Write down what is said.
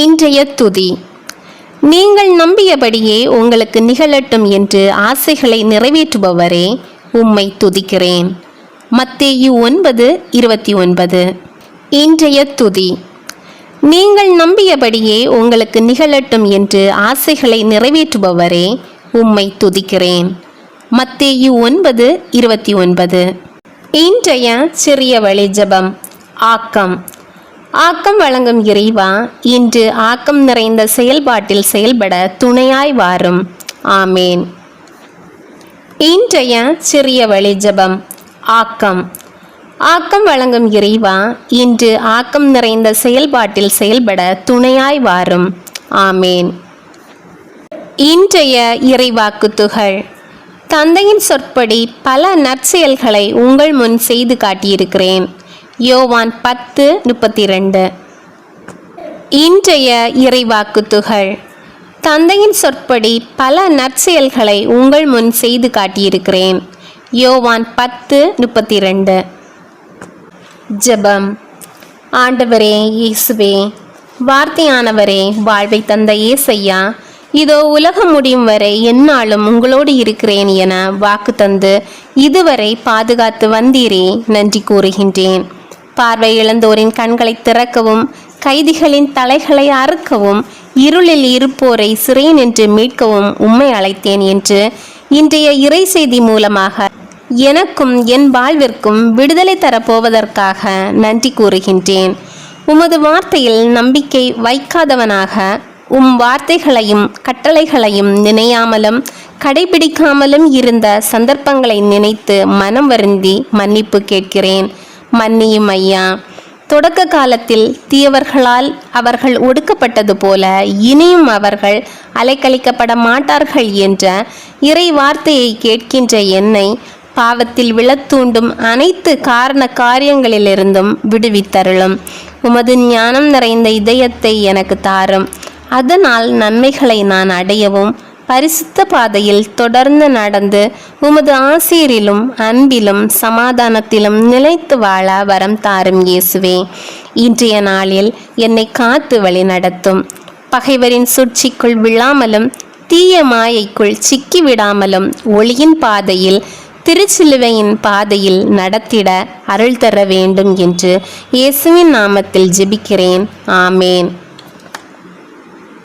இன்றைய துதி. நீங்கள் நம்பியபடியே உங்களுக்கு நிகழட்டும் என்று ஆசைகளை நிறைவேற்றுபவரே, உம்மை துதிக்கிறேன். மத்தேயு 9:29. இன்றைய துதி. நீங்கள் நம்பியபடியே உங்களுக்கு நிகழட்டும் என்று ஆசைகளை நிறைவேற்றுபவரே, உம்மை துதிக்கிறேன். மத்தேயு 9:29. இன்றைய சிறிய வழி ஜெபம். ஆக்கம். ஆக்கம் வழங்கும் இறைவா, இன்று ஆக்கம் நிறைந்த செயல்பாட்டில் செயல்பட துணையாய் வாரும். ஆமேன். இன்றைய சிறிய வழி ஜெபம். ஆக்கம். ஆக்கம் வழங்கும் இறைவா, இன்று ஆக்கம் நிறைந்த செயல்பாட்டில் செயல்பட துணையாய் வாரும். ஆமேன். இன்றைய இறைவாக்கு துகள். தந்தையின் சொற்படி பல நற்செயல்களை உங்கள் முன் செய்து காட்டியிருக்கிறேன். யோவான் 10:32. இன்றைய இறைவாக்கு துகள். தந்தையின் சொற்படி பல நற்செயல்களை உங்கள் முன் செய்து காட்டியிருக்கிறேன். யோவான் 10:32. ஜெபம். ஆண்டவரே இயேசுவே, வார்த்தையானவரே, வாழ்வை தந்த ஏசையா, இதோ உலகம் முடியும் வரை எந்நாளும் உங்களோடு இருக்கிறேன் என வாக்கு தந்து இதுவரை பாதுகாத்து வந்தீரே, நன்றி கூறுகின்றேன். பார்வை இழந்தோரின் கண்களை திறக்கவும், கைதிகளின் தலைகளை அறுக்கவும், இருளில் இருப்போரை சிறை நின்று மீட்கவும் உம்மை அழைத்தேன் என்று இன்றைய இறை செய்தி மூலமாக எனக்கும் என் வாழ்விற்கும் விடுதலை தரப்போவதற்காக நன்றி கூறுகின்றேன். உமது வார்த்தையில் நம்பிக்கை வைக்காதவனாக, உம் வார்த்தைகளையும் கட்டளைகளையும் நினையாமலும் கடைபிடிக்காமலும் இருந்த சந்தர்ப்பங்களை நினைத்து மனம் வருந்தி மன்னிப்பு கேட்கிறேன். மன்னியும் ஐயா. தொடக்க காலத்தில் தீயவர்களால் அவர்கள் ஒடுக்கப்பட்டது போல இனியும் அவர்கள் அலைக்கழிக்கப்பட மாட்டார்கள் என்ற இறை வார்த்தையை கேட்கின்ற என்னை பாவத்தில் விழத்தூண்டும் அனைத்து காரண காரியங்களிலிருந்தும் விடுவித்தருளும். உமது ஞானம் நிறைந்த இதயத்தை எனக்கு தாரும். அதனால் நன்மைகளை நான் அடையவும், பரிசுத்த பாதையில் தொடர்ந்து நடந்து உமது ஆசீரிலும் அன்பிலும் சமாதானத்திலும் நிலைத்து வாழ வரம் தாரும் இயேசுவே. இன்றைய நாளில் என்னை காத்து வழி நடத்தும். பகைவரின் சூழ்ச்சிக்குள் விழாமலும் தீய மாயைக்குள் சிக்கிவிடாமலும் ஒளியின் பாதையில், திருச்சிலுவையின் பாதையில் நடத்திட அருள் தர வேண்டும் என்று இயேசுவின் நாமத்தில் ஜெபிக்கிறேன். ஆமேன்.